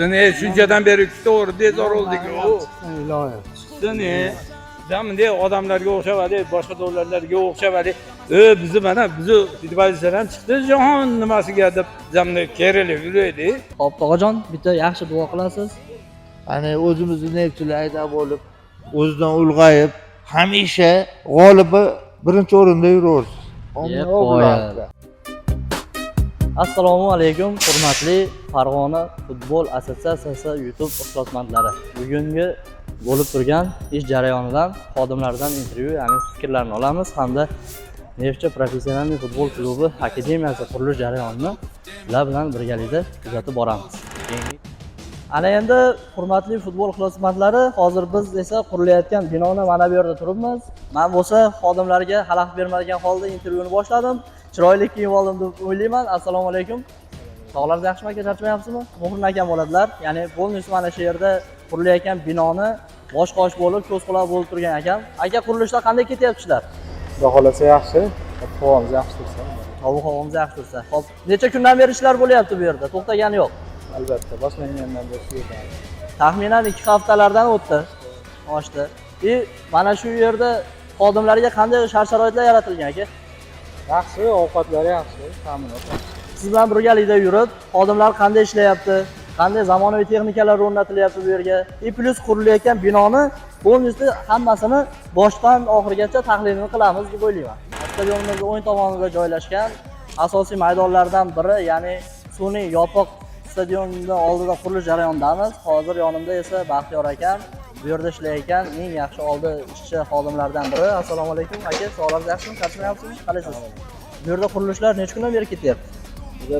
Ne shunchadan beri to'g'ri bezor oldik. Ne? Zaminde odamlarga o'xshabadi, boshqa davlatlarga o'xshabadi. Bizni mana bizni futbolchilar ham chiqdi jahon nimasiga deb zamda kerilib yuradi. Xo'p, tog'ajon, bitta yaxshi duo qilasiz. Hani o'zimizni nefchilayda bo'lib, o'zidan ulg'ayib, hamisha g'olibi birinchi o'rinda yuraversiz. Assalomu alaykum, hurmatli Farg'ona futbol assotsiatsiyasi YouTube ixlosmandlari. Bugungi bo'lib turgan ish jarayonidan xodimlardan intervyu, ya'ni fikrlarni olamiz hamda Neftchi professional futbol klubi akademiyasi qurilish jarayonini ular bilan birgalikda kuzatib boramiz. Ana endi hurmatli futbol ixlosmandlari, hozir biz esa qurilayotgan binoni mana bu yerda turibmiz. Men bo'lsa xodimlarga xalaqit bermagan holda intervyuni boshladim. Chiroyli kiyib oldim deb o'ylayman. Assalomu alaykum. Sog'larsiz, yaxshimi aka, charchamayapsizmi? Muhrim akam bo'ladilar. Ya'ni polnis mana shu yerda qurilayotgan binoni bosh-qosh bo'lib, ko'z-quloq bo'lib turgan akam. Aka, qurilishlar qanday ketyapti? Xudo xolasa yaxshi, havomiz yaxshi tursa. Havomiz yaxshi tursa. Xo'p, necha kundan beri ishlar bo'lyapti bu yerda? To'xtagani yo'q. Albatta, boshlangandan beri shu yerda. Taxminan 2 haftalardan o'tdi. Oshdi. Mana shu yerda xodimlarga qanday shart-sharoitlar yaratilgan aka? Yaxshi, ovqatlari yaxshi, ta'minot yaxshi. Siz bilan birgalikda yurib, xodimlar qanday ishlayapti, qanday zamonaviy texnikalar o'rnatilyapti bu yerga, plus qurilayotgan binoni polnisni hammasini boshdan oxirigacha tahlilini qilamiz deb o'ylayman. Stadionimiz o'ng tomonida joylashgan asosiy maydonlardan biri, ya'ni sun'iy yopiq stadionning oldida qurilish jarayonidamiz. Hozir yonimda esa Baxtiyor akam bu yerda ishlayotgan eng yaxshi oldi ishchi xodimlardan biri. Assalomu alaykum aka, sog'larsiz, yaxshimi? Charchamayapsizmi? Qalaysiz? Bu yerda qurilishlar necha kundan beri ketyapti? Bizda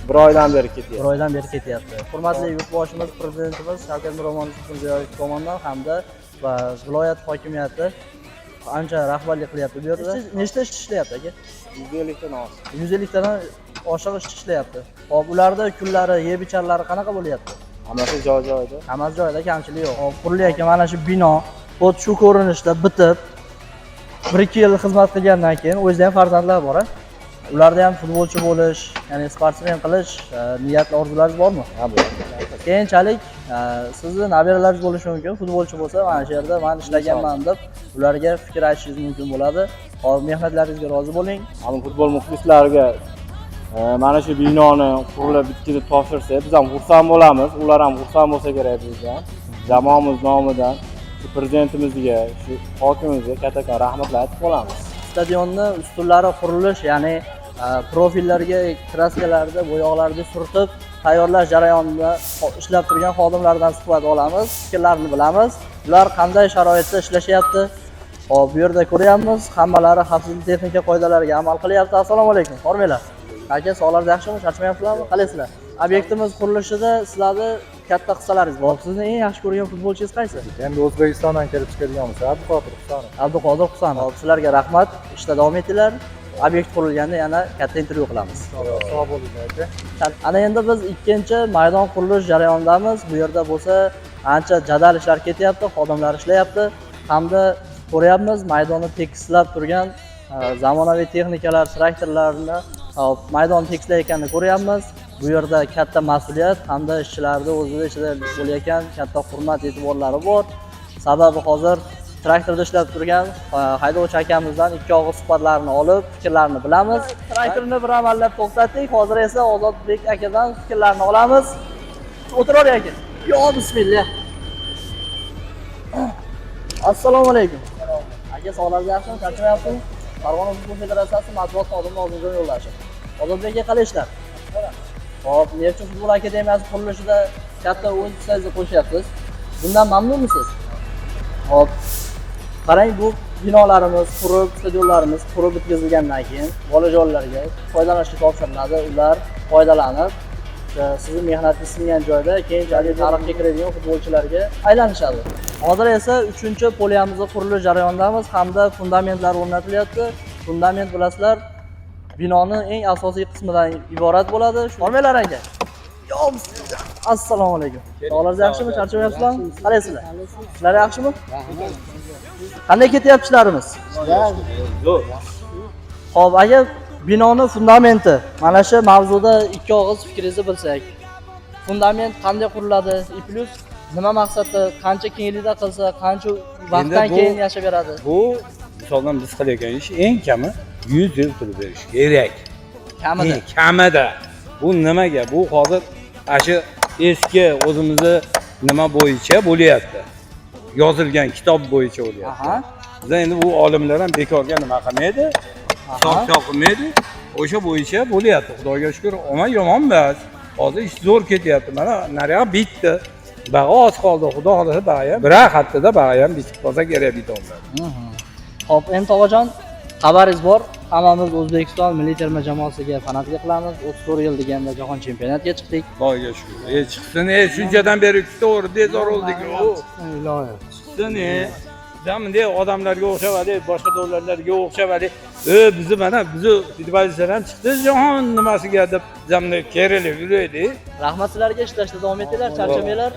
bir oydan beri ketyapti. Bir oydan beri ketyapti. Hurmatli yurtboshimiz, prezidentimiz Shavkat Miromonovich Mirziyoyev tomonidan hamda va viloyat hokimiyati ancha rahbarlik qilyapti bu yerda. Nechta ish ishlayapti aka? 150 dan oshdi. 150 tadan oshiq ish ishlayapti. Hop, ularda kunlari, yeb-icharlari qanaqa bo'lyapti? Hammasi joy-joyida. Hammasi joyida, kamchilik yo'q. Hop, qurilayotgan mana shu bino xuddi shu ko'rinishda bitib 1-2 yil xizmat qilgandan keyin o'zida ham farzandlar bor. Ularda ham futbolchi bo'lish, ya'ni sportsmen qilish niyatli orzularingiz bormi? Ha, bor. Keyinchalik sizni nabiralaringiz bo'lishi mumkin. Futbolchi bo'lsa, mana shu yerda men ishlaganman deb ularga fikr aytishingiz mumkin bo'ladi. Hozir mehnatlaringizga rozi bo'ling. Hamma futbol muxlislariga mana shu binoni qurilib bitkazib topshirsa, biz ham xursand bo'lamiz. Ular ham xursand bo'lsa kerak bizdan. Jamoamiz nomidan shu prezidentimizga, shu hokimimizga katta rahmatlar aytib qolamiz. Stadionni ustunlari qurilish, ya'ni profillarga, kraskalarda, bo'yoqlarga surtib tayyorlash jarayonida ishlab turgan xodimlardan suhbat olamiz, fikrlarini bilamiz. Ular qanday sharoitda ishlashyapti? Hop, bu yerda ko'ryapmiz, hammalari xavfsizlik texnika qoidalariga amal qilyapti. Assalomu alaykum. Hormanglar. Aka, sog'larsiz, yaxshimi? Charchamayapsizlarmi? Qalaysizlar? Obyektimiz qurilishida sizlarni katta hissalaringiz bor. Sizni eng yaxshi ko'rgan futbolchingiz qaysi? Endi O'zbekistondan kelib chiqadiganmiz, Abduqodir Husanov. Abduqodir Husanov. Sizlarga rahmat. Ishda davom etinglar. Obyekt qurilganda yana katta intervyu qilamiz. Sog' bo'linglar aka. Ana endi biz ikkinchi maydon qurilish jarayonidamiz. Bu yerda bo'lsa ancha jadal ishlar ketyapti, xodimlar ishlayapti. Hamda ko'ryapmiz, maydonni tekislab turgan zamonaviy texnikalar, traktorlarni maydon tekislayotganini ko'ryapmiz. Bu yerda katta mas'uliyat hamda ishchilarning o'zida ichida bo'layotgan katta hurmat e'tiborlari bor. Sababi hozir traktorda ishlab turgan haydovchi akamizdan ikki og'iz suhbatlarini olib, fikrlarini bilamiz. Traktorni bir amallab to'xtatdik. Hozir esa Ozodbek akadan fikrlarini olamiz. O'tiravering aka. Yo, bismillah. Assalomu alaykum. Aka, sog'larsiz, yaxshimi? Charchamayapsizmi? Farg'ona futbol federatsiyasi matbuot xodimi oldindan yo'llashi. Ozodbek aka, qalay ishlar? Hop, Neftchi futbol akademiyasi qurilishida katta o'yin hissangizni qo'shyapsiz. Bundan mamnunmisiz? Hop. Qarang, bu binolarimiz qurib, stadionlarimiz qurib bitkazilgandan keyin bolajonlarga foydalanishga topshiriladi. Ular foydalanib, sizning mehnatingiz singan joyda keyinchalik tarixga kiradigan futbolchilarga aylanishadi. Hozir esa 3-poliyamizda qurilish jarayonidamiz hamda fundamentlar o'rnatilyapti. Fundament bilasizlar, binoning eng asosiy qismidan iborat bo'ladi. Hormanglar aka. Yo, assalomu alaykum. Sog'larsiz, yaxshimi? Charchamayapsizlarmi? Qalaysizlar? Sizlar yaxshimi? Qanday ketyapti ishlarimiz? Zo'r. Xo'p, aka, binoning fundamenti. Mana shu mavzuda ikki og'iz fikringizni bilsak. fundament qanday quriladi, plus nima maqsadda, qancha kenglikda qilsa, qancha vaqtdan Endi bu- keyin yashab beradi. Bu misoldan biz qilayotgan ish eng kami 100 yil turib berish kerak. Kamida. Kamida. Bu nimaga? Bu hozir shu eski o'zimizni nima bo'yicha bo'lyapti. Yozilgan kitob bo'yicha bo'lyapti. Aha. Biz endi bu olimlar ham bekorga nima qilmaydi, hisob qilmaydi. O'sha bo'yicha bo'lyapti. Xudoga shukr, omma yomon emas. Hozir ish zo'r ketyapti. Mana nariyoq bitdi. Bag'i oz qoldi. Xudo xolasa bag'i ham bir haftada bag'i ham bitib qolsa kerak bitomlar. Xo'p, endi tog'ajon, xabaringiz bor. Hammamiz O'zbekiston milliy terma jamoasiga fanatik qilamiz. 34 yil deganda jahon chempionatiga chiqdik. Xudoga shukr. Chiqsin, shunchadan beri to'g'ri bezor oldik. Iloyim. Chiqsin, bunday odamlarga o'xshamadi, boshqa davlatlarga o'xshamadi. Bizni mana bizni futbolchilar ham chiqdi jahon nimasiga deb zamni kerilib yuradi. Rahmat sizlarga, ishlashda davom etinglar, charchamanglar.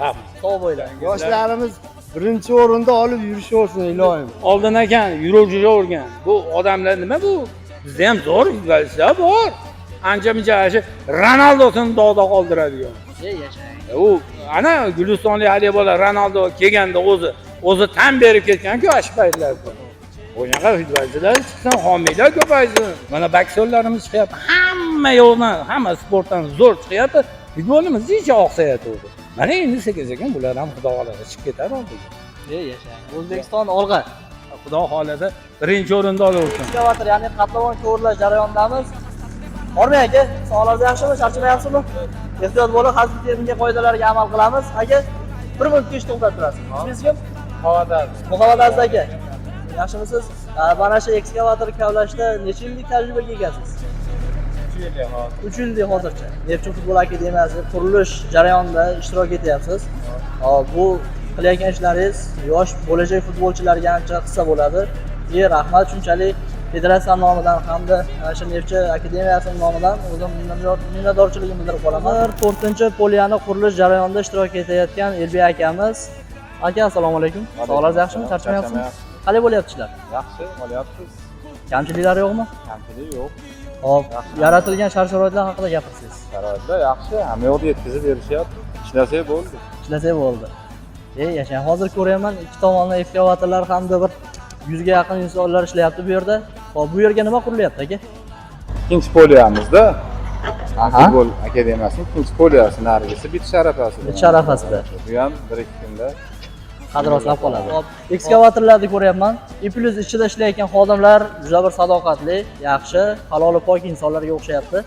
Sog' bo'linglar. Yoshlarimiz birinchi o'rinda olib yurishaversin iloyim. Oldin ekan yuruvchilar bu odamlar nima bu? Bizda ham zo'r futbolchilar bor. Ancha-muncha shu Ronaldosini dog'da qoldiradigan. Yashang. U ana Gulistonlik hali bola Ronaldo kelganda o'zi tan berib ketgan-ku ash paytlarda. O'ynagan futbolchilar chiqsin, homiylar ko'paysin. Mana boksyorlarimiz chiqyapti. Hamma yo'ldan, hamma sportdan zo'r chiqyapti. Futbolimiz hech oqsayapti. Mana endi sekin-sekin bular ham xudo xolasa chiqib ketadi oldiga. Yashang. O'zbekiston olg'a. Xudo xolasa birinchi o'rinda olaversin. Ekskavator, ya'ni qatlamon ko'rlash jarayonidamiz. Ormay aka, sog'lig'ingiz yaxshimi? Charchamayapsizmi? Ehtiyot bo'lib, xavfsizlik texnika qoidalariga amal qilamiz. Aka, 1 minutga ish to'xtatib turasiz. Ismingiz kim? Muhammad aka. Yaxshimisiz? Mana shu ekskavator kavlashda necha yillik tajribaga egasiz? 3 yillik hozircha. Neptun futbol akademiyasi qurilish jarayonida ishtirok etyapsiz. Bu qilayotgan ishlaringiz yosh bo'lajak futbolchilarga ancha qissa bo'ladi. Rahmat, shunchalik federatsiya nomidan hamda shu Neftchi akademiyasi nomidan o'zim minnatdorchiligimni bildirib qolaman. 4-poliyani qurilish jarayonida ishtirok etayotgan Elbek akamiz. Aka, assalomu alaykum. Sog'lig'ingiz yaxshimi? Charchamayapsizmi? Qalay bo'lyapti ishlar? Yaxshi, olyapsiz. Kamchiliklar yo'qmi? Kamchilik yo'q. Hop, yaratilgan shart-sharoitlar haqida gapirsangiz. Sharoitlar yaxshi, hamma yoqda yetkazib berishyapti. Ishlasak bo'ldi. Ishlasak bo'ldi. Yashang. Hozir ko'ryapman, ikki tomondan ekskavatorlar hamda bir 100 ga yaqin insonlar ishlayapti bu yerda. Hop, bu yerga nima qurilyapti aka? Ikkinchi poliyamizda futbol akademiyasining ikkinchi poliyasi nargisi bitish arafasida. Bitish arafasida. Bu ham 1-2 kunda Qadroslab qoladi. Hop, ekskavatorlarni ko'ryapman. Plus ichida ishlayotgan xodimlar juda bir sadoqatli, yaxshi, halol pok insonlarga o'xshayapti.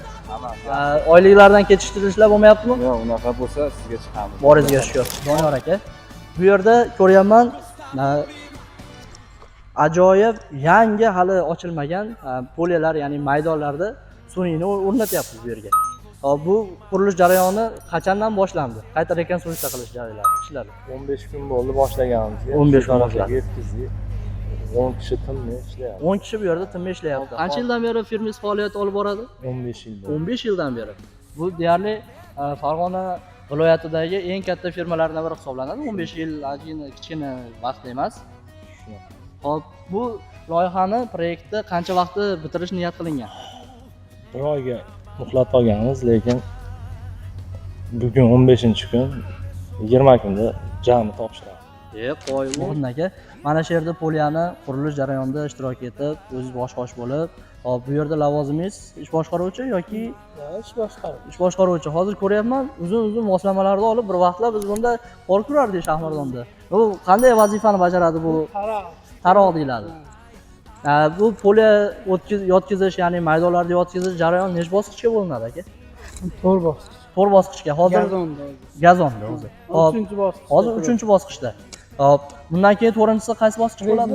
Oyliklardan kechiktirishlar bo'lmayaptimi? Yo'q, unaqa bo'lsa sizga chiqamiz. Boringizga shukur. Doniyor aka. Bu yerda ko'ryapman, ajoyib yangi hali ochilmagan poliyalar, ya'ni maydonlarda sun'iyni o'rnatyapmiz bu yerga. Hop, bu qurilish jarayoni qachondan boshlandi? Qayta rekonstruksiya qilish jarayonlari, ishlari. 15 kun bo'ldi boshlaganimizga. 15 kun boshlandi. Yetkazdik. 10 kishi tinmay ishlayapti. 10 kishi bu yerda tinmay ishlayapti. Qancha yildan beri firmangiz faoliyat olib boradi? 15 yil. 15 yildan beri. Bu deyarli Farg'ona viloyatidagi eng katta firmalardan biri hisoblanadi. 15 yil kichkina vaqt emas. Hop, bu loyihani, proyektni qancha vaqtda bitirish niyat qilingan? Bir oyga muhlat olganmiz, lekin bugun 15-kun, 20 kunda jami topshiramiz. Qo'y o'rn aka. Mana shu yerda poliyani qurilish jarayonida ishtirok etib, o'zingiz boshqarish bo'lib, hop, bu yerda lavozimingiz ish boshqaruvchi yoki ish boshqaruvchi. Hozir ko'ryapman, uzun-uzun moslamalarni olib bir vaqtlar biz bunda qor kurardik Shahmardonda. Bu qanday vazifani bajaradi bu? Taroq deyiladi. Bu poliya yotkizish, ya'ni maydonlarda yotkizish jarayoni necha bosqichga bo'linadi aka? 4 bosqich. 4 bosqichga. Hozir gazonda o'zi. Hop, 3-bosqich. hozir 3-bosqichda. Hop, bundan keyin 4-inchisi qaysi bosqich bo'ladi?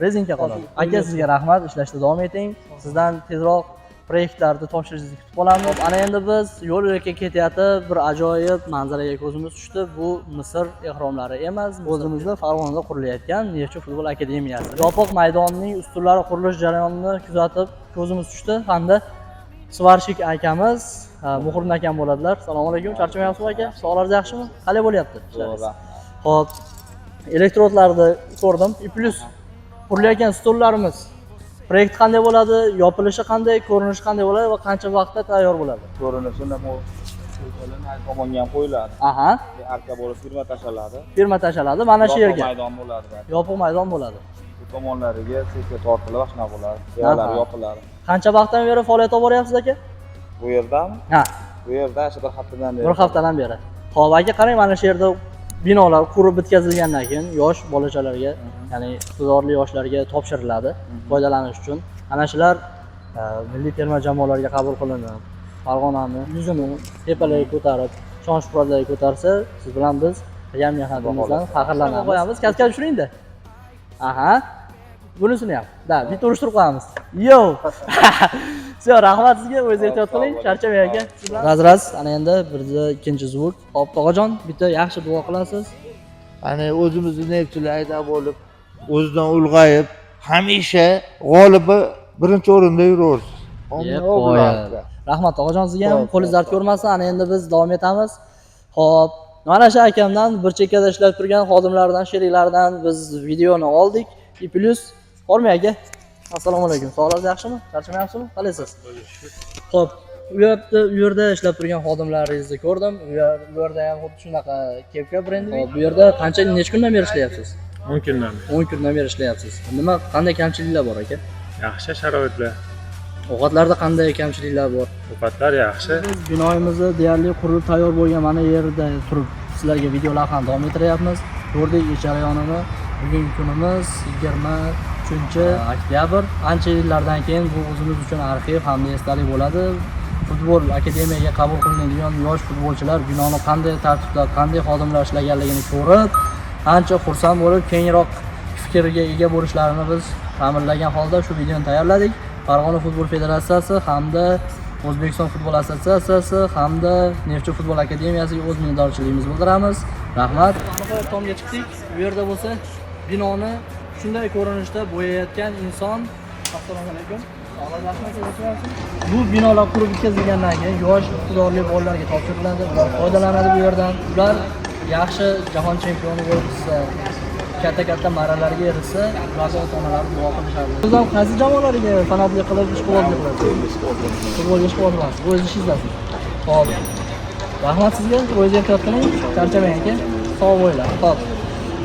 Rezinka qoladi. Aka, sizga rahmat, ishlashda davom eting. Sizdan tezroq proyektlarni topshirishingizni kutib qolamiz. Ana endi biz yo'l yo'lakka ketayotib, bir ajoyib manzaraga ko'zimiz tushdi. Bu Misr ehromlari emas, o'zimizda Farg'onada qurilayotgan Neftchi futbol akademiyasi. Yopiq maydonning ustunlari qurilish jarayonini kuzatib ko'zimiz tushdi. Hamda Svarshik akamiz, Muhriddin akam bo'ladilar. Assalomu alaykum, charchamayapsizmi aka? Sog'lig'ingiz yaxshimi? Qalay bo'lyapti ishlaringiz? Xo'p, elektrodlarni ko'rdim. Plus qurilayotgan stullarimiz proyekt qanday bo'ladi, yopilishi qanday, ko'rinishi qanday bo'ladi va qancha vaqtda tayyor bo'ladi? Ko'rinishi tomonga ham qo'yiladi. Aha, Arka bo'lib firma tashlanadi. firma tashlanadi mana shu yerga. Maydon bo'ladi. Yopiq maydon bo'ladi. Bu tomonlariga sektor tortilib ashna bo'ladi. Devorlar yopiladi. Qancha vaqtdan beri faoliyat olib boryapsiz aka? Bu yerdami? Ha, Bu yerda shu bir haftadan beri. bir haftadan beri. Xo'p, aka qarang mana shu yerda binolar qurib bitkazilgandan keyin yosh bolachalarga, ya'ni iqtidorli yoshlarga topshiriladi foydalanish uchun. Ana shular milliy terma jamoalarga qabul qilinib, Farg'onani yuzini tepalarga ko'tarib, shon-shuhratlarga ko'tarsa, siz bilan biz qilgan mehnatimizdan faxrlanamiz. Qo'yamiz, kaskad tushiringda. Aha. Bunisini ham. Da, bitta urishtirib qo'yamiz. Yo. Siz rahmat sizga, o'zingiz ehtiyot qiling, charchamang aka. Raz, ana endi birda ikkinchi zvuk. Hop, tog'ajon, bitta yaxshi duo qilasiz. Ya'ni o'zimizni nefchilayda bo'lib, o'zidan ulg'ayib, hamisha g'olibi birinchi o'rinda yuraversin. Rahmat tog'ajon, sizga ham qo'lingiz dard ko'rmasin. Ana endi biz davom etamiz. Xo'p, mana shu akamdan bir chekkada ishlab turgan xodimlardan, sheriklardan biz videoni oldik. Plus, hormay aka. Assalomu alaykum. Sog'lig'ingiz yaxshimi? Charchamayapsizmi? Qalaysiz? Xo'p, u yerda ishlab turgan xodimlaringizni ko'rdim. Bu yerda ham xuddi shunaqa kepka brendi. Bu yerda qancha necha kundan beri ishlayapsiz? 10 kundan beri. 10 kundan beri ishlayapsiz. Nima qanday kamchiliklar bor aka? Yaxshi sharoitlar, Ovqatlarda qanday kamchiliklar bor? ovqatlar yaxshi. Biz binoyimizni deyarli qurilib tayyor bo'lgan mana yerda turib sizlarga videolarni davom ettiryapmiz. Ko'rdik ish jarayonini. Bugungi kunimiz 23-oktyabr. Ancha yillardan keyin bu o'zimiz uchun arxiv hamda esdalik bo'ladi. Futbol akademiyaga qabul qilinadigan yosh futbolchilar binoni qanday tartibda, qanday xodimlar ishlaganligini ko'rib, ancha xursand bo'lib, kengroq fikrga ega bo'lishlarini biz ta'minlagan holda shu videoni tayyorladik. Farg'ona futbol federatsiyasi hamda O'zbekiston futbol assotsiatsiyasi hamda Neftchi futbol akademiyasiga o'z minnatdorchiligimizni bildiramiz. Rahmat. Aniq tomga chiqdik. Bu yerda bo'lsa binoni shunday ko'rinishda bo'yayotgan inson. Assalomu alaykum. Bu binolar qurib bitkazilgandan keyin yosh iqtidorli bolalarga topshiriladi. Ular foydalanadi bu yerdan. Ular yaxshi jahon chempioni bo'lib chiqsa, katta marralarga erishsa, ularning ota-onalari duo qilishadi. Siz ham qaysi jamoalarga fanatlik qilib, ishqibozlik qilasiz? Futbolga ishqibozsiz. O'z ishingizsiz. Xo'p. Rahmat sizga. O'zingiz ehtiyot qiling. Charchamang aka. Sog' bo'linglar. Xo'p.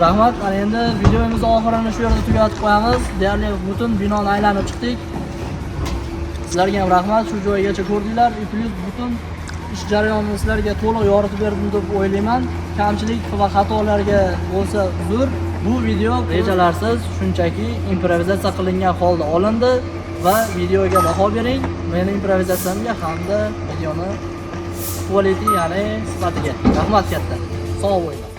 Rahmat. Ana endi videomiz oxirini shu yerda tugatib qo'yamiz. Deyarli butun binoni aylanib chiqdik. Sizlarga ham rahmat. Shu joygacha ko'rdinglar. Plus butun ish jarayonini sizlarga to'liq yoritib berdim deb o'ylayman. Kamchilik va xatolarga bo'lsa uzr. Bu video rejalarsiz, shunchaki improvizatsiya qilingan holda olindi va videoga baho bering. Meni improvizatsiyamga hamda videoni quality, ya'ni sifatiga. Rahmat katta. Sog' bo'linglar.